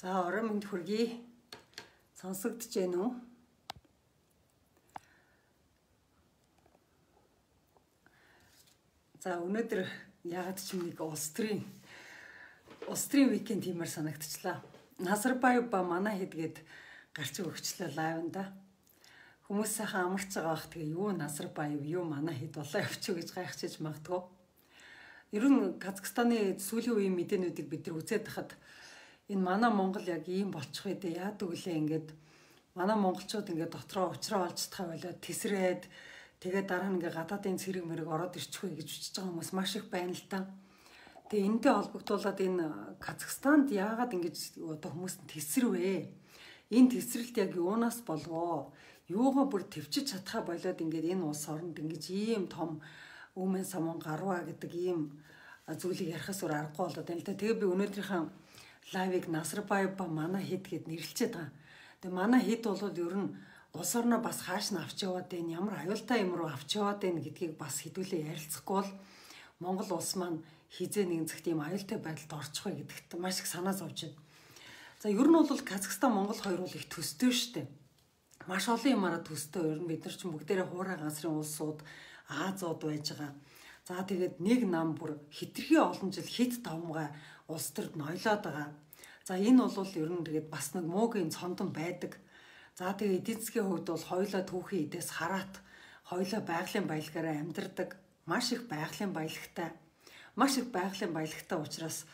За орой минь хүргэе. Сонсогдож байна уу? За өнөөдөр ягаад ч юм нэг улс төрийн викенд тиймэр санагдчихлаа. Назарбаев ба манай хэд гарч өгчлээ лайвнда. Хүмүүс сайхан амарч байгаа бах тэгээ юу Назарбаев юу манай хэд болоо явчих гэж гайхчихж магадгүй. Ер нь Казахстаны сүүлийн үеийн мэдээнүүдийг бид нар үзээд хахад энэ манай Монгол яг ийм болчих вэ яадаг үлээ ингээд манай монголчууд ингээд дотроо уучраа олж тахаа болоод тесрээд тэгээд дараа нь ингээд гадаадын цэрэг мэрэг ороод ирчих вэ гэж үчиж байгаа хүмүүс маш их байна л та. Тэгээ энэтэй холбогдуулаад энэ Казахстанд яагаад ингэж одоо хүмүүс тесрвэ? Энэ тесрэлт яг юунаас болвоо? Юугаа бүр төвчж чадхаа болоод ингээд энэ улс оронд ингэж ийм том өмнө самун гарваа гэдэг ийм зүйлийг ярихаас өөр аргагүй болоод байна л та. Тэгээ би өнөөдрийнхээ лайвыг Назарбаев ба манай хэд гэд нэрлэлчээд байгаа. Тэгээ манай хэд бол ер нь улс орноо бас хааш нь авч яваад байна, ямар аюултай юм руу авч яваад байна гэдгийг бас хэдүүлээ ярилцахгүй бол Монгол улс маань хизээ нэгэн цагт ийм аюултай байдалд орчих вэ гэдэгт маш их санаа зовж байна. За ер нь бол Казахстан Монгол хоёр бол их төстэй шүү дээ. Маш олон юмараа төстэй. Ер нь бид нар ч бүгдээрээ хуурай газрын улсууд, Азууд байж байгаа. За тэгээд нэг нам бүр хитрхи олон жил хит давмгай улс төрд ноёлоод байгаа. За энэ бол ер нь тэгээд бас нэг муугийн цондон байдаг. За тэгээд эдийн засгийн хувьд бол хоёулаа түүхийн эдээс хараат хоёулаа байгалийн баялагаараа амьдардаг. Маш их байгалийн баялагтай учраас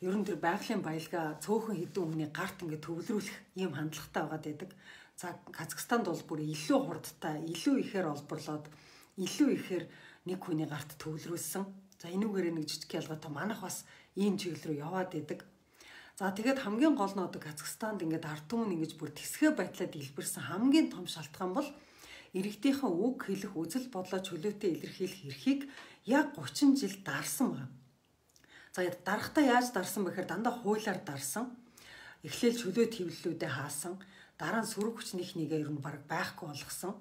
ер нь тэр байгалийн баялгаа цөөхөн хэдэн хүний гарт ингээд төвлөрүүлэх ийм хандлагатай байгаад байдаг. За Казахстанд бол бүр илүү хурдтай, илүү ихээр олборлоод, илүү ихээр нэг хүний гарт төвлөрүүлсэн. За энүүгээрээ нэг жижиг ялгаатай манайх бас ийм чиглэл рүү яваад идэг. За тэгээд хамгийн гол нь одоо Казахстанд ингээд ард түмэн ингэж бүр тэсгэ байдлаар дэлбэрсэн хамгийн том шалтгаан бол иргэдийнхэн үг хэлэх, үзэл бодлоо чөлөөтэй илэрхийлэх эрхийг яг 30 жил дарсан байна. За дарахтаа яаж дарсан бэхээр дандаа хуулиар дарсан. Эхлээл чөлөө твллүүдээ хаасан. Дараа нь сүрэг хүчнийхнийгээ ер нь баг байхгүй болгосон.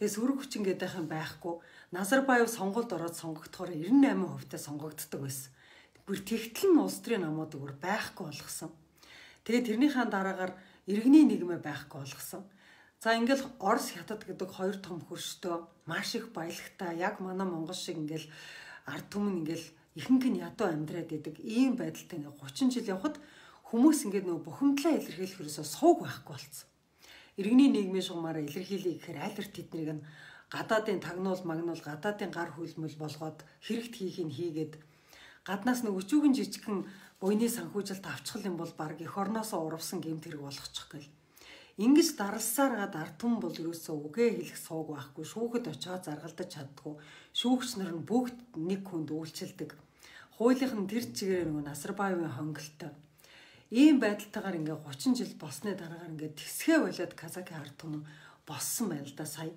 Тэгээ сүрэг хүчин гэдэг юм байхгүй. Назарбаев сонгуульд ороод сонгогдохоор 98% таа сонгогддог байсан. Бүр тэгтэл нь улс төрийн намууд өөр байхгүй болгосон. Тэгээ тэрнийхээ дараагаар иргэний нийгмээ байхгүй болгосон. За ингээл Орос хятад гэдэг хоёр том хөрштөө маш их баялагтай яг манай Монгол шиг ингээл ард түмэн ингээл ихэнх нь ядуу амьдраад идэг ийм байдалтай ингээ 30 жил явхад хүмүүс ингээд нөгөө бухимдлаа илэрхийлэх хэрэгсээ сууг байхгүй болсон. Иргэний нийгмийн шугамаараа илэрхийлье гэхээр айлэр тэднийг нь гадаадын тагнуул магнуул гадаадын гар хүлмэл болгоод хэрэгт хийхийг хийгээд гаднаас нэг өчүүгэн жижигхэн буйны санхүүжилт авчихл юм бол баг эх орноосоо урвсан гэмт хэрэг болгочих гээл. Ингэж даралсаар гад ард түмэн бол ерөөсөө үгээ хэлэх сууг байхгүй, шүүхэд очиод заргалдаж чаддгүй. Шүүгч нар нь бүгд нэг хүнд үйлчилдэг. Хуулийнх нь тэр чигээр нөгөө Назарбаевын хонголтой. Ийм байдалтайгаар ингээ 30 жил болсны дараагаар ингээ тэсгэ болоод Казахын ард түмэн боссон байна л да сая.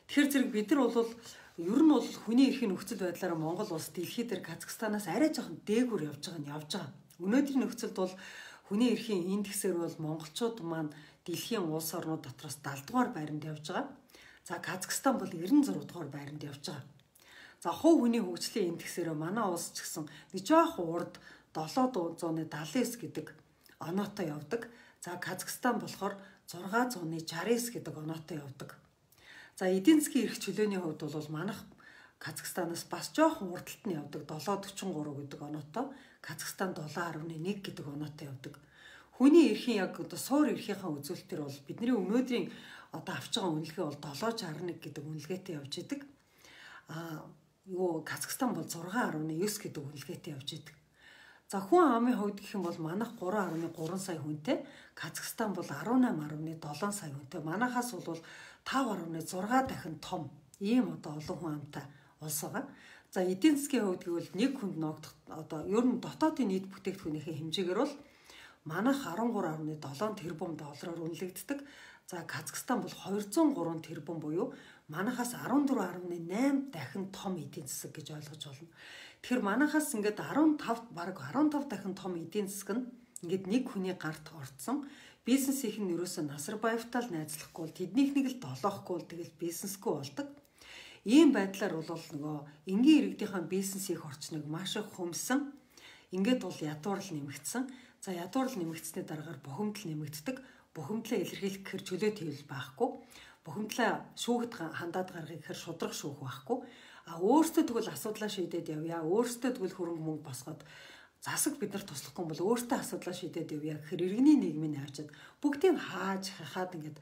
Тэгэхээр зэрэг бид нар бол ер нь бол хүний эрхийн нөхцөл байдлаараа Монгол улс дэлхий дээр Казахстанаас арай жоохон дээгүүр явж байгаа. Өнөөдрийн нөхцөлд бол хүний эрхийн индексээр бол монголчууд маань дэлхийн улс орнууд дотроос 70 дугаар байранд явж байгаа. За Казахстан бол 96 дугаар байранд явж байгаа. За хувь хүний хөгжлийн индексээр манай улс ч гэсэн нэг жоохон урд 779 гэдэг оноотой явдаг. За Казахстан болохоор 669 гэдэг оноотой явдаг. За эдийн засгийн эрх чөлөөний хувьд бол манайх Казахстанаас бас жоохон урдталт нь явдаг 743 гэдэг оноотой. Казахстан 7.1 гэдэг оноотой явдаг. Хүний эрхийн яг одоо суур эрхийнхаа үзүүлэлтээр бол бидний өнөөдрийн одоо авч байгаа үнэлгээ бол 761 гэдэг үнэлгээтэй явж идэг. Казахстан бол 6.9 гэдэг үнэлгээтэй явж идэг. За хүн амын хувьд гэх юм бол манайх 3.3 сая хүнтэй, Казахстан бол 18.7 сая хүнтэй. Манайхаас бол 5.6 дахин том ийм одоо олон хүн амтай улс байгаа. За эдийн засгийн хувьд гэвэл нэг хүнд ногдох одоо ер нь дотоодын нийт бүтээгдэхүүнийхээ хэмжээгээр бол манайх 13.7 тэрбум доллараар үнэлэгддэг. За Казахстан бол 203 тэрбум буюу манайхаас 14.8 дахин том эдийн засаг гэж ойлгож болно. Тэгэхээр манайхаас ингээд 15 дахин том эдийн засаг нь ингээд нэг хүний гарт орцсон. Бизнесийнх нь ерөөсөө Назарбаевтай л найзлахгүй бол тэднийх нэг л долоохгүй бол тэгэл бизнесгүй болдог. Ийм байдлаар бол нөгөө энгийн иргэдийнхээ бизнесийн орчныг маш их хөмсөн. Ингээд бол ядуурл нэмэгдсэн. За ядуурл нэмэгдсэний дараагаар бухимдал нэмэгддэг. Бухимдлаа илэрхийлэх гэхээр чөлөө твэл байхгүй. Бухимдлаа шүүхэд хандаад гаргахыг гэхээр шудраг шүүх байхгүй. Өөртөө тэгвэл асуудлаа шийдээд явъя. Өөртөө тэгвэл хөрөнгө мөнгө босгоод засаг бид нар туслахгүй бол өөртөө асуудлаа шийдээд явъя гэхээр иргэний нийгмийн авчид бүгдийг хааж хахаад ингээд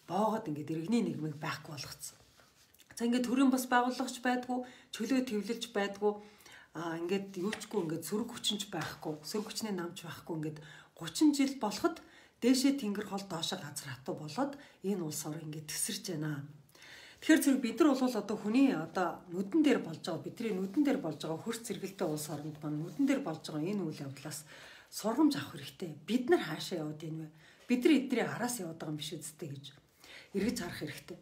боогод ингээд иргэний нийгмийг байхгүй болгоцсон. За ингээд төрийн бас байгууллагч байдгүй, чөлөө твлэлж байдгүй, ингээд юучгүй ингээд сөрөг хүчинч байхгүй, сөрөг хүчний намч байхгүй ингээд 30 жил болоход дээшээ тэнгэр хол доошоо газар хатуу болоод энэ улс орн ингээд тесэрч байна. Тэгэхээр зэрэг бид нар бол одоо хүний одоо нүдэн дээр болж байгаа, бидний нүдэн дээр болж байгаа хөрс зэрэгэлтэй улс оронд маань нүдэн дээр болж байгаа энэ үйл явдлаас сургамж авах хэрэгтэй. Бид нар хаашаа яваад ийн вэ? Бид нар эдний араас яваад байгаа юм биш үсттэй гэж эргэж харах хэрэгтэй.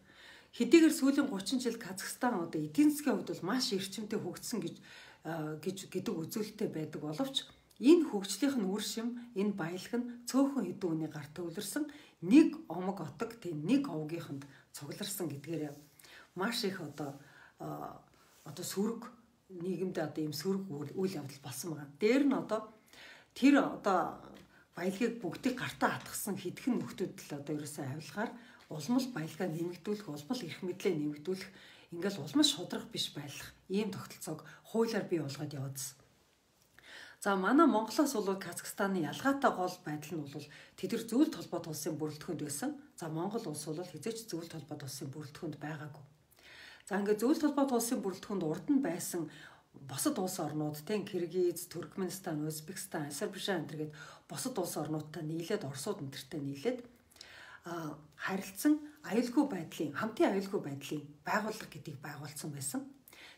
Хэдийгээр сүүлийн 30 жил Казахстан одоо эдийн засгийн хувьд бол маш эрчимтэй хөгжсөн гэдэг үзүүлэлттэй байдаг боловч энэ хөгжлийнх нь үр шим, энэ баялаг нь цөөхөн хэдэн үний гар төвлөрсөн нэг омог отог тийм нэг овгийнханд цугларсан гэдгээр маш их одоо сөрөг нийгэмд одоо ийм сөрөг үйл явдал болсон байгаа. Дээр нь одоо тэр одоо баялагийг бүгдийг гартаа хатгсан хэдхэн нөхдүүд л одоо ерөөсөө авилгаар улмал баялгаа нэмэгдүүлэх, улмал эрх мэдлээ нэмэгдүүлэх, ингээл улмал шудрах биш байх ийм тогтолцоог хуулиар бий болгоод явуулсан. За манай Монголоос бол Казахстаны ялгаатай гол байдал нь бол тэдэр зөвлөлт холбоот улсын бүрэлдэхүүнд байсан. За Монгол улс бол хизээч зөвлөлт холбоот улсын бүрэлдэхүүнд байгаагүй. За ингээд зөвлөлт холбоот улсын бүрэлдэхүүнд урд нь байсан босод улс орнууд тийм Киргиз, Туркменстан, Узбекистан, Азербайджан гэдэг босод улс орнуудтай нийлээд Оросууд энтертэй нийлээд харилцсан аюулгүй байдлын хамтын аюулгүй байдлын байгууллага гэдгийг байгуулсан байсан.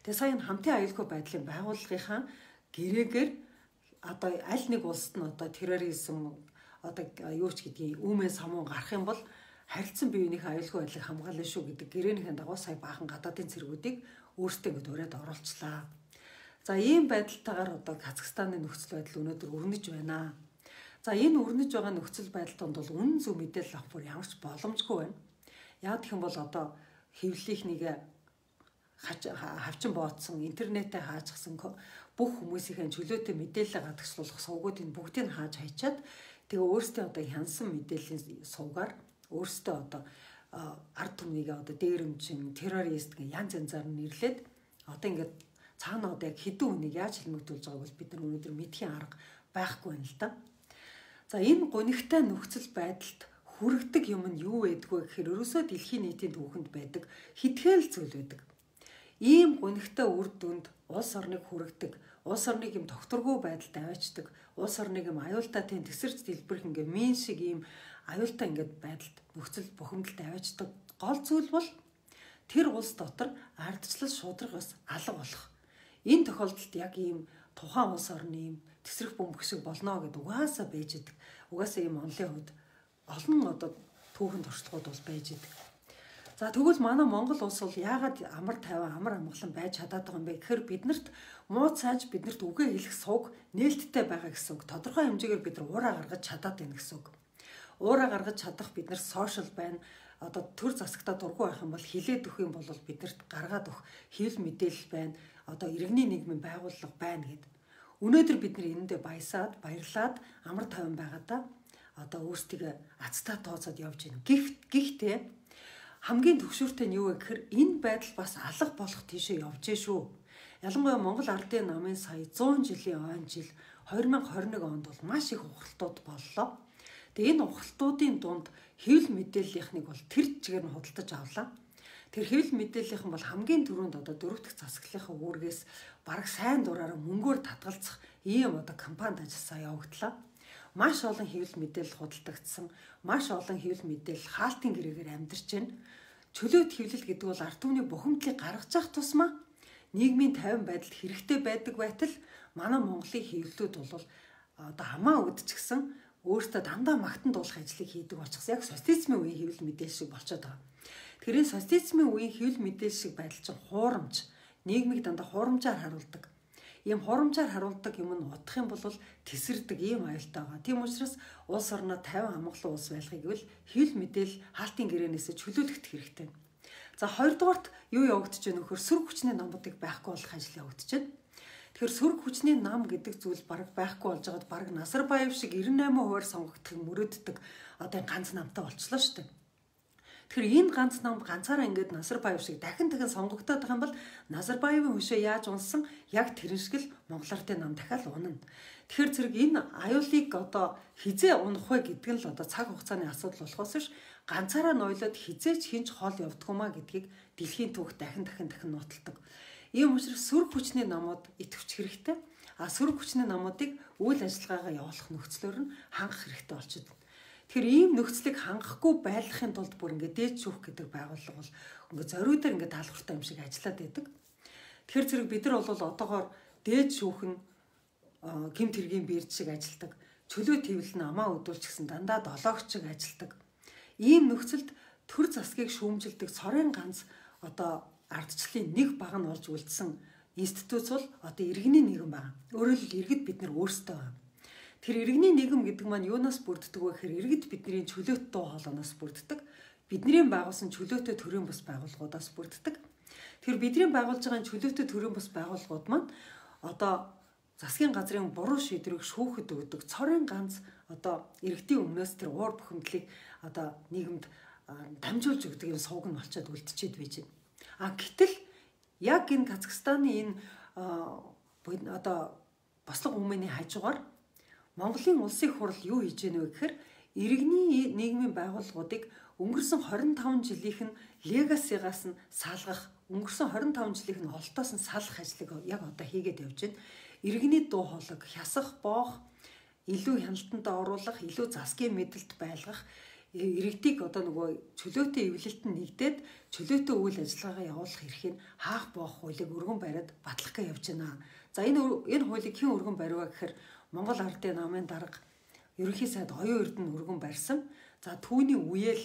Тэгээ сая энэ хамтын аюулгүй байдлын байгууллагынхаа гэрээгээр одоо аль нэг улсад нь одоо терроризм одоо юу ч гэдгийг үүмэн самуун гарах юм бол харилцан биеийнхээ аюулгүй байдлыг хамгаална шүү гэдэг гэрээнийхэн дагуу сая баахан гадаадын цэргүүдийг өөрсдөө ингэ ураад оруулчлаа. За ийм байдалтайгаар одоо Казахстаны нөхцөл байдал өнөөдөр өрнөж байна. За энэ өрнөж байгаа нөхцөл байдал донд бол үнэн зөв мэдээлэл авах бүр ямар ч боломжгүй байна. Яг гэх юм бол одоо хэвлэлийнхнийг хавчин бооцсон, интернетээ хаажсан бүх хүмүүсийн чөлөөтэй мэдээлэл гадагшлуулах сувгуудыг бүгдийг нь хааж хайчаад тэгээ өөрсдөө одоо хянсан мэдээллийн сувгаар өөрсдөө одоо ард түмнийг одоо дээрэмчин, террорист гэх янз янзаар нэрлээд одоо ингээд цаана одоо яг хэдэн хүнийг яаж хэлмэгдүүлж байгааг бол бид нар өнөөдөр мэдхийн арга байхгүй байна л да. За энэ гонигтай нөхцөл байдалд хүрэгдэг юм нь юу байдгүй гэхээр ерөөсөө дэлхийн нийтийн түүхэнд байдаг хитгэл зүйл байдаг. Ийм гонигтай үр дүнд улс орныг хүрэгдэг, улс орныг юм тогтворгүй байдалд аваачдаг, улс орныг юм аюултай тийм тесэрч дэлбэрх ингээ мин шиг ийм аюултай ингээд байдалд нөхцөл бухимдалд аваачдаг гол зүйл бол тэр улс дотор ардчлал шударга бас алга болох. Энэ тохиолдолд яг ийм тухайн улс орны ийм тесрэх бөмбөг шиг болно гэдэг угаасаа байж идэг. Угаасаа ийм онлын хувьд олон одоо түүхэн туршлагууд бол байж идэг. За тэгвэл манай Монгол улс бол яагаад амар тайван амар амгалан байж чадаад байгаа юм бэ гэхээр биднэрт муу цааж биднэрт үгээ хэлэх сувг нээлттэй байгаа гэсэн үг. Тодорхой хэмжээгээр бид нар уураа гаргаж чадаад байна гэсэн үг. Уураа гаргаж чадах бид нар сошиал байна. Одоо төр засагтаа дургүй байх юм бол хилээд өгөх юм бол биднэрт гаргаад өгөх хэвлэл мэдээлэл байна. Одоо иргэний нийгмийн байгууллага байна гэдэг. Өнөөдөр бид нар энэндээ баясаад, баярлаад амар тайван байгаадаа одоо өөрсдөө ацтаа тооцоод явж байна. Гэхдээ хамгийн төвшөртэй нь юу вэ гэхээр энэ байдал бас алга болох тийшээ явж шүү. Ялангуяа Монгол Ардын намын сая 100 жилийн он жил 2021 онд бол маш их ухралтууд боллоо. Тэгээ энэ ухралтуудын дунд хэвлэл мэдээллийнхнийг бол тэр чигээр нь худалдаж авлаа. Тэр хэвлэл мэдээллийнхэн бол хамгийн түрүүнд одоо дөрөв дэх засаглалынхаа үүргээс бараг сайн дураараа мөнгөөр татгалзах ийм одоо кампанид ажилласаа явагдлаа. Маш олон хэвлэл мэдээлэл худалдагдсан, маш олон хэвлэл мэдээлэл хаалтын гэрээгээр амьдарч байна. Чөлөөт хэвлэл гэдэг бол ард түмний бухимдлыг гаргаж явах тусмаа нийгмийн тайван байдалд хэрэгтэй байдаг байтал манай Монголын хэвлэлүүд бол одоо хамаа үдчихсэн өөртөө дандаа магтан дуулах ажлыг хийдэг болчихсон. Яг социализмын үеийн хэвлэл мэдээлэл шиг болчиход байгаа. Тэгэхээр социализмын үеийн хэвлэл мэдээлэл шиг байдал чинь хуурамч, нийгмийг дандаа хуурамчаар харуулдаг. Ийм хуурамчаар харуулдаг юм нь удах юм бол тесэрдэг ийм аюултай байгаа. Тийм учраас улс орноо 50 амгалан улс байлгахыг гэвэл хэвлэл мэдээлэл хаалтын гэрээнээс чөлөөлөх хэрэгтэй. За хоёрдугаарт юу явагдаж байна вөхөр сөрөг хүчний номуудыг байхгүй болох ажил явагдаж байна. Тэгэхээр сөрөг хүчний нам гэдэг зүйл бараг байхгүй болж байгаад бараг Назарбаев шиг 98% сонгогдох мөрөддөг одоо ганц намтай болчихлоо шүү дээ. Тэгэхээр энэ ганц нам ганцаараа ингээд Назарбаев шиг дахин сонгогдоод байгаа юм бол Назарбаевын хөшөө яаж унсан яг тэрэн шиг л Монгол Ардын нам дахиад унана. Тэгэхээр зэрэг энэ аюулыг одоо хизээ унах вэ гэдэг нь л одоо цаг хугацааны асуудал болохоос ш ганцаараа нойлоод хизээч хинч хоол явдггүймаа гэдгийг дэлхийн түүх дахин нотолдог. Ийм учраас сөрөг хүчний намууд идэвхжих хэрэгтэй. Сөрөг хүчний намуудыг үйл ажиллагаагаа явуулах нөхцлөөр нь хангах хэрэгтэй болчиход байна. Тэгэхээр ийм нөхцөлийг хангахгүй байлгахын тулд бүр ингээд дээд шүүх гэдэг байгууллага бол ингээд зориудаар ингээд даалгавартай юм шиг ажиллаад байдаг. Тэгэхээр зэрэг бид нар бол одоогоор дээд шүүх нь гэмт хэргийн бирж шиг ажилдаг. Чөлөө твл нь амаа өдүүлч гэсэн дандаа долоогч шиг ажилдаг. Ийм нөхцөлд төр засгийг шүүмжилдэг цорын ганц одоо ардчлалын нэг баг нь олж үлдсэн институт бол одоо иргэний нийгэм байна. Өөрөөр хэлбэл иргэд бид нар өөрсдөө байна. Тэр иргэний нийгэм гэдэг маань юунаас бүрддэг вэ гэхээр иргэд бидний чөлөөт дуу хоолойноос бүрддэг. Бидний байгуулсан чөлөөтэй төрийн бас байгууллагуудаас бүрддэг. Тэр бидний байгуулж байгаа чөлөөтэй төрийн бас байгууллагууд маань одоо засгийн газрын буруу шийдвэрийг шүүхэд өгдөг цорын ганц одоо иргэдийн өмнөөс тэр уур бухимдлыг одоо нийгэмд дамжуулж өгдөг юм сууг нь болчиход үлдчихэд байж байна. Гэтэл яг энэ Казахстаны энэ одоо бослого өмнөний хажуугаар Монголын улсын хурал юу хийж гэнэ вэ гэхээр иргэний нийгмийн байгууллагуудыг өнгөрсөн 25 жилийнх нь легасигаас нь салгах, өнгөрсөн 25 жилийнх нь олтоос нь салах ажлыг яг одоо хийгээд явж байна. Иргэний дуу хоолойг хясах, боох, илүү хяналтанд оруулах, илүү засгийн мэдэлд байлгах, иргэдийг одоо нөгөө чөлөөтэй эвлэлтэнд нэгдээд чөлөөтэй үйл ажиллагаагаа явуулах эрхийг хаах боох хуулийг өргөн бариад батлах гэж явж байна. За энэ хуулийг хэн өргөн барив гэхээр Монгол Ардын намын дарга ерөнхий сайд Оюун Эрдэнэ өргөн барьсан. За түүний үеэл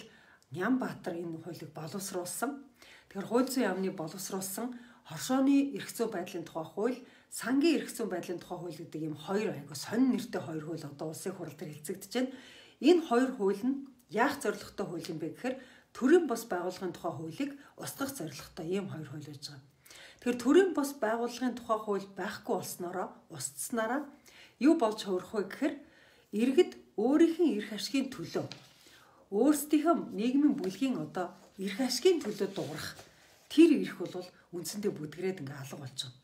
Нямбаатар энэ хуулийг боловсруулсан. Тэгэхээр хууль зүйн яамны боловсруулсан хоршооны эрх зүйн байдлын тухай хууль, сангийн эрх зүйн байдлын тухай хууль гэдэг ийм хоёр айгу сонин нэртэй хоёр хууль одоо улсын хурал дээр хэлцэгдэж байна. Энэ хоёр хууль нь яах зорилготой хууль юм бэ гэхээр төрийн бос байгууллагын тухай хуулийг устгах зорилготой ийм хоёр хууль байж байгаа. Тэгэхээр төрийн бос байгууллагын тухай хууль байхгүй болсноороо устснараа юу болж хувирах вэ гэхээр иргэд өөрийнхөө эрх ашигын төлөө өөрсдийнхөө нийгмийн бүлгийн одоо эрх ашигын төлөө дуурах тэр эрх бол үндсэндээ бүдгрээд ингээ алга болж байгаа.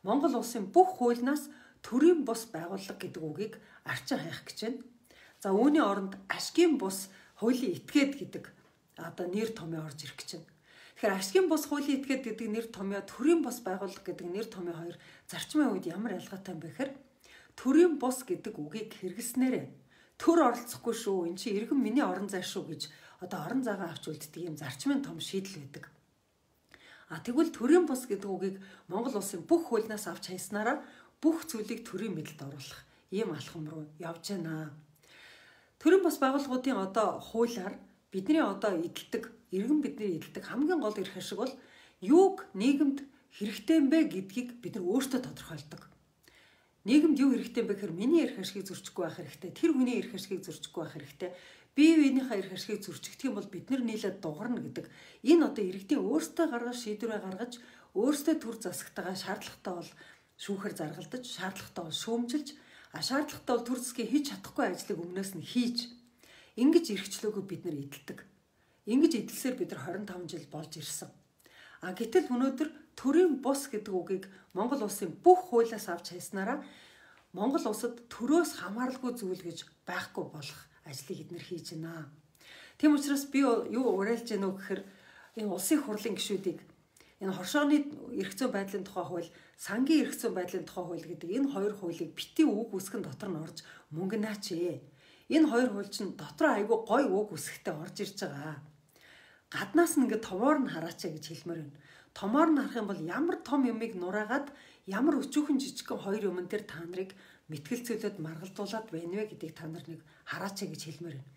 Монгол улсын бүх хуулиас төрийн бус байгууллага гэдэг үгийг арчин хайх гэж байна. За үүний оронд ашгийн бус хуулийн этгээд гэдэг одоо нэр томьёо орж ирэх гэж байна. Тэгэхээр ашгийн бус хуулийн этгээд гэдэг нэр томьёо төрийн бус байгууллага гэдэг нэр томьёо хоёр зарчмын үед ямар ялгаатай юм бэ гэхээр төрийн бус гэдэг үгийг хэрэглэснээрээ төр оролцохгүй шүү, эн чинь иргэн миний орон зай шүү гэж одоо орон зайгаа авч үлддэг юм зарчмын том шийдэл байдаг. Тэгвэл төрийн бус гэдэг үгийг Монгол улсын бүх хуулиас авч хайснараа бүх зүйлийг төрийн мэдэлд оруулах ийм алхам руу явж байна. Төрийн бус байгууллагуудын одоо хуулиар бидний одоо эдэлдэг, иргэн бидний эдэлдэг хамгийн гол эрх ашиг бол юуг нийгэмд хэрэгтэй юм бэ гэдгийг бид нар өөрсдөө тодорхойлдог. Нийгэмд юу хэрэгтэй юм бэ гэхээр миний эрх ашигыг зөрчихгүй байх хэрэгтэй, тэр хүний эрх ашигыг зөрчихгүй байх хэрэгтэй. Бие биенийхээ эрх ашигыг зөрчигдэх юм бол бид нар нийлээд дугарна гэдэг. Энэ одоо иргэдийн өөрсдөө гаргаж шийдвэрээ гаргаж, өөрсдөө төр засагтайгаа шаардлагатай бол шүүхээр заргалдаж, шаардлагатай бол шүүмжилж, шаардлагатай бол төр засгийн хийж чадахгүй ажлыг өмнөөс нь хийж, ингэж эрхчлөөгөө бид нар эдэлдэг. Ингэж эдэлсээр бид нар 25 жил болж ирсэн. Гэтэл өнөөдөр төрийн бус гэдэг үгийг Монгол улсын бүх хуулиас авч хайснараа Монгол улсад төрөөс хамааралгүй зүйл гэж байхгүй болох ажлыг эднэр хийж байна. Тийм учраас би юу уриалж гэнэ үү гэхээр энэ улсын хурлын гишүүдийг энэ хоршооны эрх зүйн байдлын тухай хууль, сангийн эрх зүйн байдлын тухай хууль гэдэг энэ хоёр хуулийг битгий үг үсгэн дотор нь орж мөнгөнаач ээ. Энэ хоёр хууль чинь дотор айгүй гой үг үсгтэй орж ирж байгаа. Гаднаас нь ингээд томоор нь хараачаа гэж хэлмээр байна. Томоор нь харах юм бол ямар том юмыг нураагаад ямар өчүүхэн жижигхэн хоёр юмн дээр та нарыг мэтгэлцүүлээд маргалдуулаад байна вэ гэдгийг та нар нэг хараачаа гэж хэлмээр байна.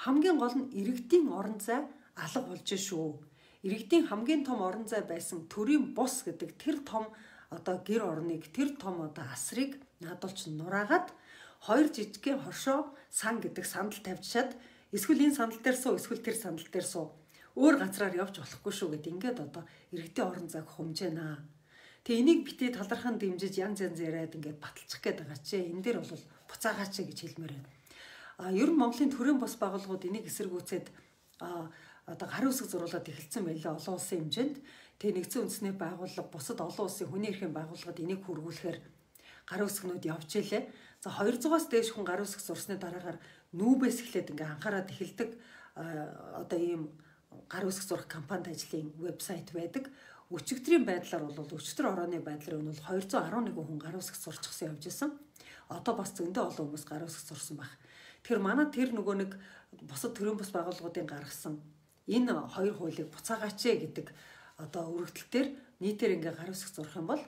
Хамгийн гол нь иргэдийн орон зай алга болж шүү. Иргэдийн хамгийн том орон зай байсан төрийн бус гэдэг тэр том одоо гэр орныг, тэр том одоо асрыг наадуулч нураагаад хоёр жижигхэн хоршоо сан гэдэг сандал тавьчаад эсвэл энэ сандал дээр суу, эсвэл тэр сандал дээр суу. Өөр газраар явж болохгүй шүү гэд ингээд одоо иргэдийн орон зайг хумжээнаа. Тэгээ энийг битээ талархан дэмжиж янз яриад ингээд баталчих гээд байгаа чи. Энэ дээр бол буцаагаач гэж хэлмээр байна. Ер нь Монголын төрийн бас байгууллагууд энийг эсэргүүцээд одоо гарын үсэг зуруулаад эхэлсэн байлаа олон улсын хэмжээнд. Тэгээ нэгдсэн үндэсний байгууллага бусад олон улсын хүний эрхийн байгууллагад энийг хүргүүлэхээр гарын үсгнүүд явж илээ. За 200-аас дээш хүн гарын үсэг зурсны дараагаар нүүбээс эхлээд ингээ анхаарал эхэлдэг одоо ийм гарын үсэг зурх компанид ажлын вебсайт байдаг. Өчигдрийн байдлаар бол өчигдөр орооны байдлаар нь бол 211 хүн гарын үсэг зурчихсан явж исэн. Одоо бас зөндөө олон хүмүүс гарын үсэг зурсан баг. Тэгэхээр манай тэр нөгөө нэг бусад төрийн бас байгууллагуудын гаргасан энэ хоёр хуулийг буцаагаач гэдэг одоо өргөдөлтөөр нийтээр ингээ гарын үсэг зурх юм бол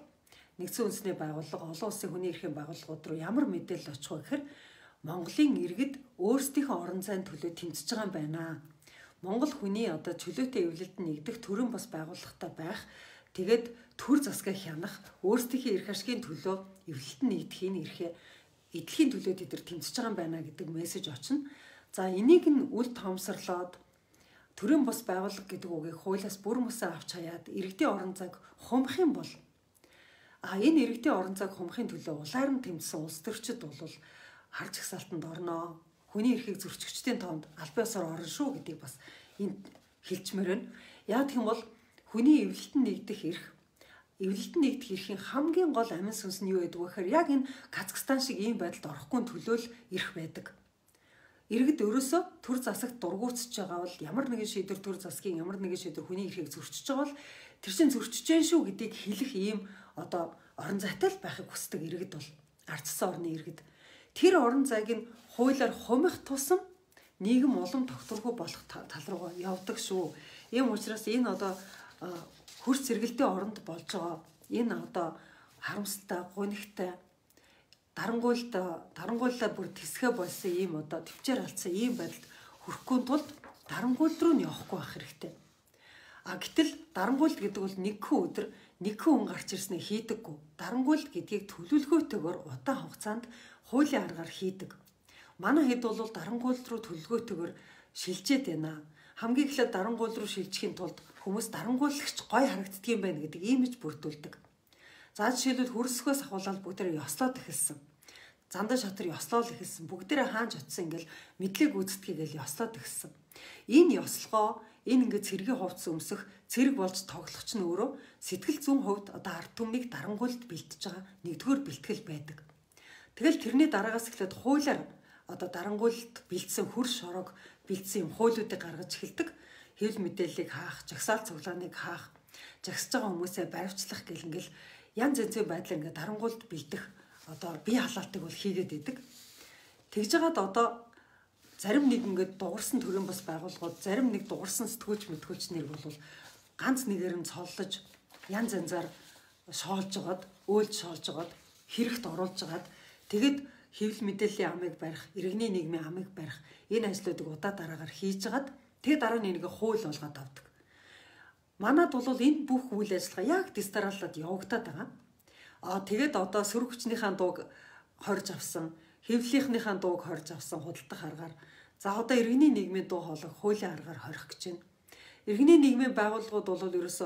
нэгдсэн үндэсний байгууллага олон улсын хүний эрхийн байгууллагууд руу ямар мэдээлэл очих вэ гэхээр Монголын иргэд өөрсдийнхөө орон зайн төлөө тэмцэж байгаа юм байна. Монгол хүний одоо чөлөөтэй эвлэлд нэгдэх төрийн бас байгууллагатай байх. Тэгээд төр засгаа хянах, өөрсдийнхээ эрх ашигын төлөө эвлэлд нэгдэхийн эдлийн төлөө тэд нар тэмцэж байгаа юм байна гэдэг мессеж очно. За энийг нь үл тоомсорлоод төрийн бас байгууллага гэдэг үгийг хуулиас бүр мөсөө авч хаяад иргэдийн орон зайг хумбах юм бол энэ иргэдийн орон зайг хумбахын төлөө улаар нь тэмцсэн улс төрчид бол харж ихсалтанд орноо. Хүний эрхийг зөрчигчдийн тоонд аль биесээр орно шүү гэдгийг бас энд хэлчмээр байна. Яг тийм бол хүний эвлэлтэнд нэгдэх эрх эрхийн хамгийн гол амин сүнс нь юу гэдэг вэ гэхээр яг энэ Казахстан шиг ийм байдалд орохгүй төлөөл эрх байдаг. Иргэд өрөөсөө төр засагт дургуутсаж байгаа бол ямар нэгэн шийдвэр төр засгийн ямар нэгэн шийдвэр хүний эрхийг зөрчиж байгаа бол тэр чинь зөрчиж जैन шүү гэдгийг хэлэх ийм одоо орон зайтай л байхыг хүсдэг иргэд бол ардсан орны иргэд. Тэр орон зайг нь хуулиар хумих тусам нийгэм улам тогтворгүй болох тал руу явдаг шүү. Ийм учраас энэ одоо хөрс зэрэгэлдээ оронд болж байгаа энэ одоо харамсалтай, гунигтай дарангууллаа бүр тэсгэ болсон ийм одоо төвчээр алдсан ийм байдалд хүрэхгүй тулд дарангуул руу нь явахгүй байх хэрэгтэй. Гэтэл дарангуул гэдэг бол нэгэн өдөр нэгэн хүн гарч ирснээ хийдэггүй. Дарангуул гэдгийг төлөвлөгөөтэйгээр удаан хугацаанд хуулийн аргаар хийдэг. Манай хэд бол дарангуул руу төлөвлөгөөтэйгээр шилжээд байна. Хамгийн эхлээд дарангуул руу шилжихийн тулд хүмүүс дарангуулагч гой харагддаг юм байна гэдэг имиж бүрдүүлдэг. За жишээлбэл хөрсгөөс ахуулаад бүгдээ ёслоод эхэлсэн. Зандаа шатар ёслол эхэлсэн. Бүгдээ хаанч очсон ингээл мэдлэг гүйцэтгийгээл ёслоод эхэлсэн. Энэ ёслогоо энэ ингээд цэргийн хувцас өмсөх цэрэг болж тоглох ч нөөрөө сэтгэл зүйн хувьд одоо ард түмнийг дарангуйлд бэлтэж байгаа нэгдүгээр бэлтгэл байдаг. Тэгэл тэрний дараагаас эхлээд хуулиар одоо дарангуйлд бэлдсэн хөр шорог бэлдсэн юм хуулиудыг гаргаж эхэлдэг. Хэвлэл мэдээллийг хаах, жагсаал цуглааныг хаах, жагсаж байгаа хүмүүсээ баривчлах гэл ингээл янз янзын байдлаар ингээд дарангуйлд бэлдэх одоо бие халаалтыг бол хийгээд идэг. Тэгж жагаад одоо зарим нэг ингээд дуурсан төрийн бас байгууллагууд, зарим нэг дуурсан сэтгүүлч мэтгүүлчнэр бол ганц нэгээр нь цоллож янз янзаар шоолж жагаад, өөлж шоолж жагаад, хэрэгт оруулж жагаад тэгэд хэвлэл мэдээллийн амыг барих, иргэний нийгмийн амыг барих энэ ажлуудыг удаа дараагаар хийж жагаад тэгээ дараа нь энийг хууль болгоод авдаг. Манад бол энэ бүх үйл ажиллагаа яг дистараллаад явагдаад байгаа. Тэгээд одоо сөрөг хүчнийхээ дууг хорж авсан, хэвлэлийнхнийхээ дууг хорж авсан худалдах аргаар за одоо иргэний нийгмийн дуу хоолойг хуулийн аргаар хорих гэж байна. Иргэний нийгмийн байгууллагууд бол ерөөсө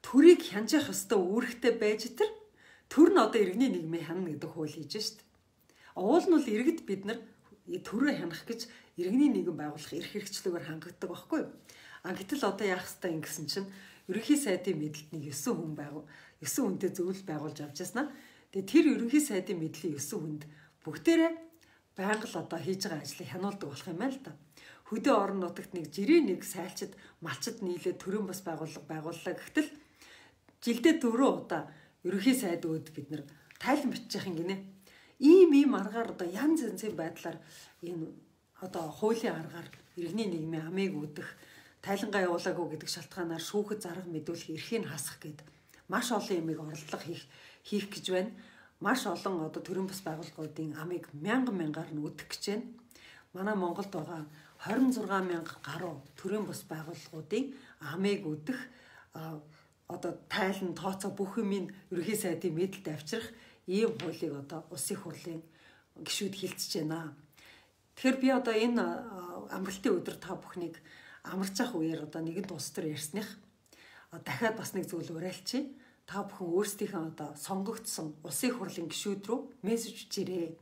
төрийг хянжих ёстой үүрэгтэй байж төр нь одоо иргэний нийгмийг хянана гэдэг хууль хийж штт. Уул нь бол иргэд бид нар төрөө хянах гэж иргэний нийгэм байгуулах эрх хэрэгчлөөр хангагддаг байхгүй юу? Гэтэл одоо яах ёстой юм гэсэн чинь ерөнхий сайдын мэдлэлт нэг 9 хүн 9 хүнтэй зөвлөл байгуулж авч яснаа. Тэгээ тэр ерөнхий сайдын мэдлийн 9 хүнд бүгдээрээ байнга л одоо хийж байгаа ажлыг хянуулдаг болох юм байна л да. Хөдөө орон нутагт нэг жирийн нэг сайлчид малчид нийлээд төрийн бас байгууллага байгууллаа. Гэтэл жилдээ 4 удаа ерөнхий сайд өөд бид нар тайлан биччих юм гинэ. Ийм аргаар одоо янз янзын байдлаар энэ одоо хуулийн аргаар иргэний нийгмийн амыг үүдэх тайлангаа явуулаагүй гэдэг шалтгаанаар шүүхэд зарга мэдүүлэх эрхийг хасах гээд маш олон юмыг оролдлого хийх гэж байна. Маш олон одоо төрийн бас байгууллагуудын амыг мянгаар нь үүдэх гэж байна. Манай Монголд байгаа 26,000 гаруй төрийн бас байгууллагуудын амыг үүдэх одоо тайлан тооцоо бүх юмыг ерөнхий сайдын мэдэлд авчрах ийм хуулийг одоо улсын хурлын гишүүд хилцэж байна. Тэгэхээр би одоо энэ амралтын өдөр та бүхнийг амарч явах үеэр одоо нэгэн улс төр ярьсных дахиад бас нэг зүйл уриалчихъя. та бүхэн өөрсдийнхөө одоо сонгогдсон улсын хурлын гишүүд рүү мессеж чирээ.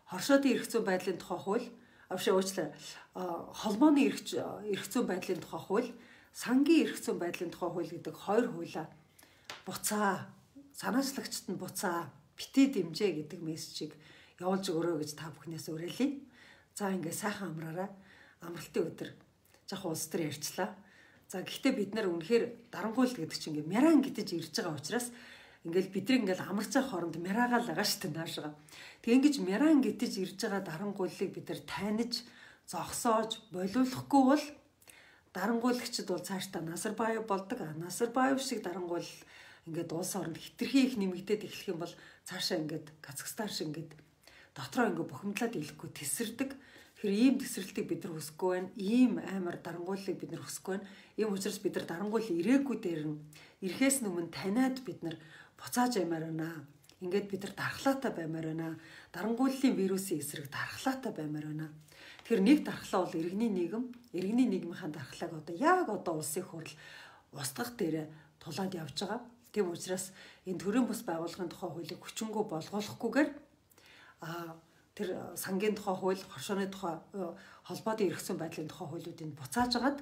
Хоршоодын эрх зүйн байдлын тухай хууль, холбооны эрх зүйн байдлын тухай хууль, сангийн эрх зүйн байдлын тухай хууль гэдэг хоёр хуулиа буцаа, санаачлагчд нь буцаа, битээ дэмжээ гэдэг мессежийг явуулж өгөрөө гэж та бүхнээс уриалъя. За ингээд сайхан амраарай. Амралтын өдөр жах улс төр ярьчлаа. За гэхдээ бид нар үнэхээр дарангуйлт гэдэг чинь ингээд мяран гитэж ирж байгаа учраас ингээд бид нар ингээд амарч байгаа хооронд мяраагаал байгаа шүү дээ наашгаа. Тэг ингэж мяран гитэж ирж байгаа дарангуйлыг бид нар таньж, зогсоож, болиулахгүй бол дарангуйлагчид бол цаашдаа Назарбаев болдог. Назарбаев шиг дарангуйл ингээд улс оронд хитрхи их нэмэгдээд эхлэх юм бол цаашаа ингээд Казахстан шиг ингээд дотроо ингээд бухимдлаад ирэхгүй тесэрдэг. Тэгэхээр ийм тесрэлтийг бид нар хүсэхгүй байна. Ийм амар дарангуйлыг бид нар хүсэхгүй байна. Ийм учраас бид нар дарангуйл ирээгүй дээр нь ирэхээс өмнө таниад бид нар буцааж аймаар байна. Ингээд бид нар дархлаатай баймаар байна. Дарангуйллын вирусын эсрэг дархлаатай баймаар байна. Тэгэхээр нэг дархлаа бол иргэний нийгмийнхаа дархлааг яг одоо улсын хурл устгах дээр тулаад явж байгаа. Тийм учраас энэ төрийн бус байгууллагын тухай хуулийг хүчингү болгоулахгүйгээр тэр сангийн тухай хууль, хоршооны тухай, холбооны эрх зүйн байдлын тухай хуулиудыг буцааж агаад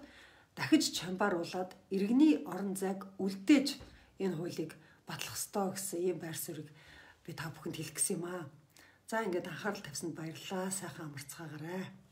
дахиж чамбааруулад иргэний орон зайг үлдээж энэ хуулийг батлах ёстой гэсэн ийм байр суурийг би та бүхэнд хэлэх гэсэн юм аа. За ингээд анхаарал тавьсанд баярлалаа. Сайхан амарцгаагаарай.